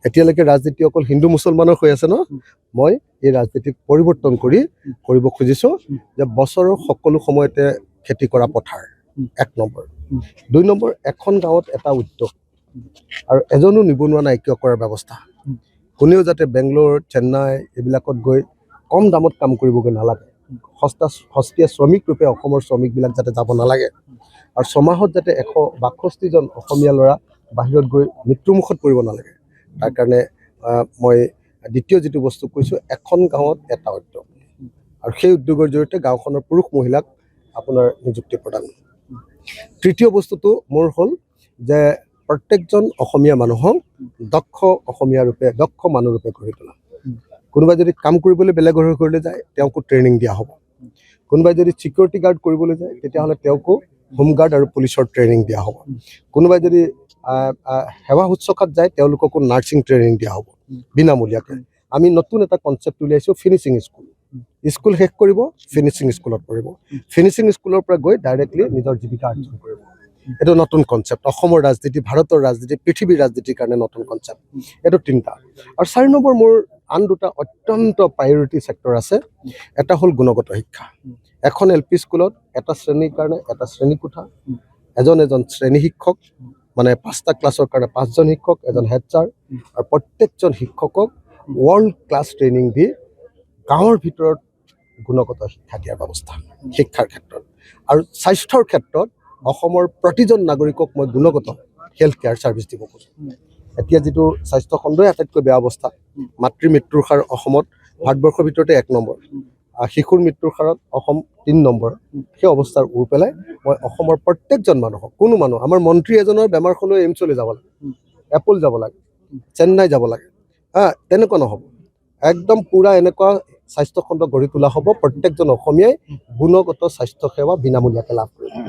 এতিয়ালৈকে ৰাজনীতি অকল হিন্দু মুছলমানৰ হৈ আছে ন মই এই ৰাজনীতিক পৰিৱৰ্তন কৰিব খুজিছোঁ যে বছৰৰ সকলো সময়তে খেতি কৰা পথাৰ 1 নম্বৰ 2 নম্বৰ এখন গাঁৱত এটা উদ্যোগ আৰু এজনো নিবনুৱা নাইকিয়া কৰাৰ ব্যৱস্থা কোনেও যাতে বেংগলোৰ চেন্নাই এইবিলাকত গৈ কম দামত কাম কৰিবগৈ নালাগে সস্তীয়া শ্ৰমিক ৰূপে অসমৰ শ্ৰমিকবিলাক যাতে যাব নালাগে আৰু ছমাহত যাতে 162 জন অসমীয়া ল'ৰা বাহিৰত গৈ মৃত্যুমুখত পৰিব নালাগে তাৰ কাৰণে মই দ্বিতীয় যেটো বস্তু কৈছো এখন গাঁৱত এটা উদ্যোগ আৰু সেই উদ্যোগৰ জৰিয়তে গাঁওখনৰ পুৰুষ মহিলাক আপোনাৰ নিযুক্তি প্ৰদান তৃতীয় বস্তুটো মোৰ হ'ল যে প্ৰত্যেকজন অসমীয়া মানুহক দক্ষ অসমীয়া ৰূপে দক্ষ মানুহ ৰূপে গঢ়ি তোলা কোনোবাই যদি কাম কৰিবলৈ বেলেগৰ ঘৰলৈ যায় তেওঁকো ট্ৰেইনিং দিয়া হ'ব কোনোবাই যদি সিকিউৰিটি গাৰ্ড কৰিবলৈ যায় তেতিয়াহ'লে তেওঁকো হোম গাৰ্ড আৰু পুলিচৰ ট্ৰেইনিং দিয়া হ'ব কোনোবাই যদি সেৱা শুশ্ৰূষাত যায় তেওঁলোককো নাৰ্ছিং ট্ৰেইনিং দিয়া হ'ব বিনামূলীয়াকৈ আমি নতুন এটা কনচেপ্ট উলিয়াইছোঁ ফিনিচিং স্কুল শেষ কৰিব ফিনিচিং স্কুলত পঢ়িব ফিনিচিং স্কুলৰ পৰা গৈ ডাইৰেক্টলি নিজৰ জীৱিকা অৰ্জন কৰিব এইটো নতুন কনচেপ্ট অসমৰ ৰাজনীতি ভাৰতৰ ৰাজনীতি পৃথিৱীৰ ৰাজনীতিৰ কাৰণে নতুন কনচেপ্ট এইটো 3টা আৰু 4 নম্বৰ মোৰ আন 2টা অত্যন্ত প্ৰায়ৰিটি সেক্টৰ আছে এটা হ'ল গুণগত শিক্ষা এখন এলপি স্কুলত এটা শ্ৰেণীৰ কাৰণে এটা শ্ৰেণী কোঠা এজন শ্ৰেণী শিক্ষক মানে 5টা ক্লাছৰ কাৰণে 5জন শিক্ষক এজন হেড ছাৰ আৰু প্ৰত্যেকজন শিক্ষকক ওয়াৰ্ল্ড ক্লাস ট্ৰেইনিং দি গাঁৱৰ ভিতৰত গুণগত শিক্ষা দিয়াৰ ব্যৱস্থা শিক্ষাৰ ক্ষেত্ৰত আৰু স্বাস্থ্যৰ ক্ষেত্ৰত অসমৰ প্ৰতিজন নাগৰিকক মই গুণগত হেল্থ কেয়াৰ সাৰ্ভিস দিব খোজো এতিয়া যেটো স্বাস্থ্য খণ্ডই আটাইতকৈ বেয়া অৱস্থা মাতৃ মৃত্যুৰ হাৰ অসমত ভাৰতবৰ্ষৰ ভিতৰতে 1 নম্বৰ শিশুৰ মৃত্যুৰ হাৰত অসম 3 নম্বৰ সেই অৱস্থাৰ উৰ পেলাই মই অসমৰ প্ৰত্যেকজন মানুহক কোনো মানুহ আমাৰ মন্ত্ৰী এজনৰ বেমাৰ হ'লে এইমছলৈ যাব লাগে এপল যাব লাগে চেন্নাই যাব লাগে তেনেকুৱা নহ'ব একদম পুৰা এনেকুৱা স্বাস্থ্য খণ্ড গঢ়ি তোলা হ'ব প্ৰত্যেকজন অসমীয়াই গুণগত স্বাস্থ্য সেৱা বিনামূলীয়াকৈ লাভ কৰিব